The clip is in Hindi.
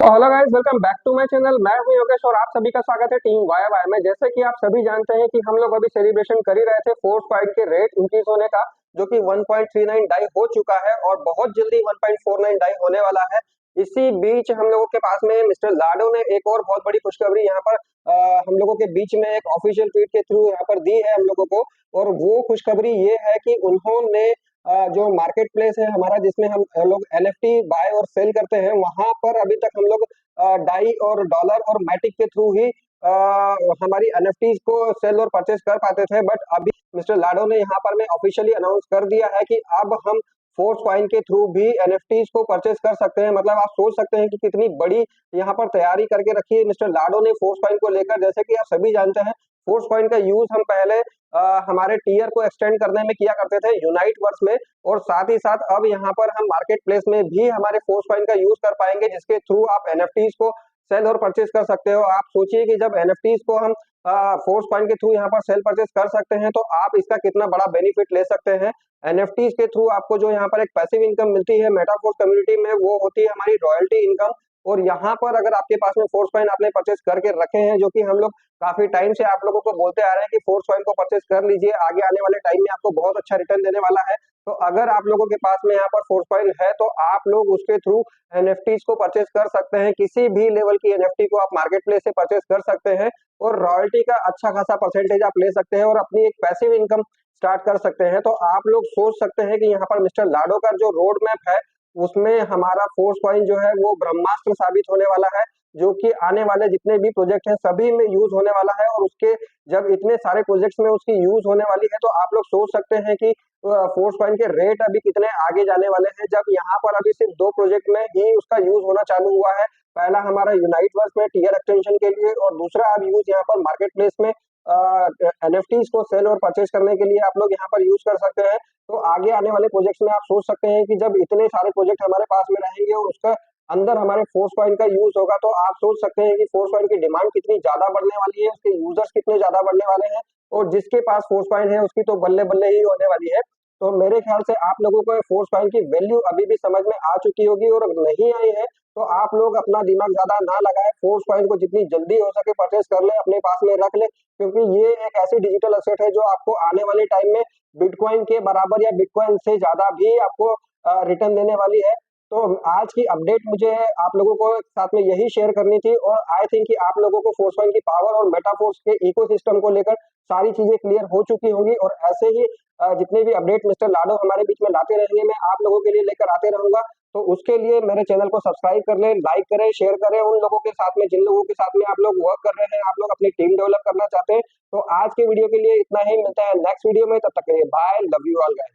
तो hello guys, welcome back to my channel. मैं हूं योगेश और आप सभी का स्वागत है टीम वाई वाई में। जैसे कि आप सभी जानते हैं कि हम लोग अभी सेलिब्रेशन कर ही रहे थे फोर्स कॉइन के रेट इंक्रीज होने का, जो कि 1.39 डाई हो चुका है और बहुत जल्दी 1.49 डाई होने वाला है। इसी बीच हम लोगों के पास में मिस्टर लाडो ने एक और बहुत बड़ी खुशखबरी यहाँ पर हम लोगों के बीच में एक ऑफिशियल ट्वीट के थ्रू यहाँ पर दी है हम लोगों को। और वो खुशखबरी ये है कि उन्होंने जो मार्केट प्लेस है हमारा, जिसमें हम लोग एनएफटी बाय और सेल करते हैं, वहां पर अभी तक हम लोग डाई और डॉलर और मैटिक के थ्रू ही हमारी एनएफटीज को सेल और परचेज कर पाते थे। बट अभी मिस्टर लाडो ने यहाँ पर में ऑफिशियली अनाउंस कर दिया है कि अब हम फोर्स कॉइन के थ्रू भी एनएफटीज को परचेज कर सकते हैं। मतलब आप सोच सकते हैं कि कितनी बड़ी यहाँ पर तैयारी करके रखी है मिस्टर लाडो ने फोर्स कॉइन को लेकर। जैसे कि आप सभी जानते हैं, फोर्स कॉइन का यूज हम पहले हमारे टीयर को एक्सटेंड करने में किया करते थे यूनाइट वर्स में, और साथ ही साथ अब यहाँ पर हम मार्केट प्लेस में भी हमारे फोर्स कॉइन का यूज कर पाएंगे, जिसके थ्रू आप एनएफटीज को सेल और परचेज कर सकते हो। आप सोचिए कि जब एनएफटीज को हम फोर्स कॉइन के थ्रू यहाँ पर सेल परचेज कर सकते हैं, तो आप इसका कितना बड़ा बेनिफिट ले सकते हैं। एनएफटीज के थ्रू आपको जो यहाँ पर एक पैसिव इनकम मिलती है मेटाफोर्स कम्युनिटी में, वो होती है हमारी रॉयल्टी इनकम। और यहाँ पर अगर आपके पास में फोर्स कॉइन आपने परचेज करके रखे हैं, जो कि हम लोग काफी टाइम से आप लोगों को बोलते आ रहे हैं कि फोर्स कॉइन को परचेज कर लीजिए, आगे आने वाले टाइम में आपको बहुत अच्छा रिटर्न देने वाला है। तो अगर आप लोगों के पास में यहाँ पर फोर्स कॉइन है, तो आप लोग उसके थ्रू एनएफटीज को परचेज कर सकते हैं। किसी भी लेवल की एनएफटी को आप मार्केट प्लेस से परचेज कर सकते हैं और रॉयल्टी का अच्छा खासा परसेंटेज आप ले सकते हैं और अपनी एक पैसिव इनकम स्टार्ट कर सकते हैं। तो आप लोग सोच सकते हैं कि यहाँ पर मिस्टर लाडो का जो रोड मैप है, उसमें हमारा फोर्स कॉइन जो है वो ब्रह्मास्त्र साबित होने वाला है, जो कि आने वाले जितने भी प्रोजेक्ट हैं सभी में यूज होने वाला है। और उसके जब इतने सारे प्रोजेक्ट्स में उसकी यूज होने वाली है, तो आप लोग सोच सकते हैं कि फोर्स कॉइन के रेट अभी कितने आगे जाने वाले हैं, जब यहाँ पर अभी सिर्फ 2 प्रोजेक्ट में ही उसका यूज होना चालू हुआ है। पहला हमारा यूनाइट वर्स में टीयर एक्सटेंशन के लिए, और दूसरा अब यूज यहाँ पर मार्केट प्लेस में एनएफटीज को सेल और परचेज करने के लिए आप लोग यहाँ पर यूज कर सकते हैं। तो आगे आने वाले प्रोजेक्ट्स में आप सोच सकते हैं कि जब इतने सारे प्रोजेक्ट हमारे पास में रहेंगे और उसका अंदर हमारे फोर्स कॉइन का यूज होगा, तो आप सोच सकते हैं कि फोर्स कॉइन की डिमांड कितनी ज्यादा बढ़ने वाली है, उसके यूजर्स कितने ज्यादा बढ़ने वाले हैं, और जिसके पास फोर्स कॉइन है उसकी तो बल्ले बल्ले ही होने वाली है। तो मेरे ख्याल से आप लोगों को फोर्स कॉइन की वैल्यू अभी भी समझ में आ चुकी होगी, और नहीं आई है तो आप लोग अपना दिमाग ज्यादा ना लगाए, फोर्स कॉइन को जितनी जल्दी हो सके परचेज कर ले, अपने पास में रख ले, क्योंकि ये एक ऐसी डिजिटल एसेट है जो आपको आने वाले टाइम में बिटकॉइन के बराबर या बिटकॉइन से ज्यादा भी आपको रिटर्न देने वाली है। तो आज की अपडेट मुझे आप लोगों को साथ में यही शेयर करनी थी, और आई थिंक कि आप लोगों को फोर्स कॉइन की पावर और मेटाफोर्स के इकोसिस्टम को लेकर सारी चीजें क्लियर हो चुकी होंगी। और ऐसे ही जितने भी अपडेट मिस्टर लाडो हमारे बीच में लाते रहेंगे, मैं आप लोगों के लिए लेकर आते रहूंगा। तो उसके लिए मेरे चैनल को सब्सक्राइब कर लें, लाइक करें, शेयर करें उन लोगों के साथ में जिन लोगों के साथ में आप लोग वर्क कर रहे हैं, आप लोग अपनी टीम डेवलप करना चाहते हैं। तो आज के वीडियो के लिए इतना ही, मिलता है नेक्स्ट वीडियो में, तब तक के लिए bye, love you all guys.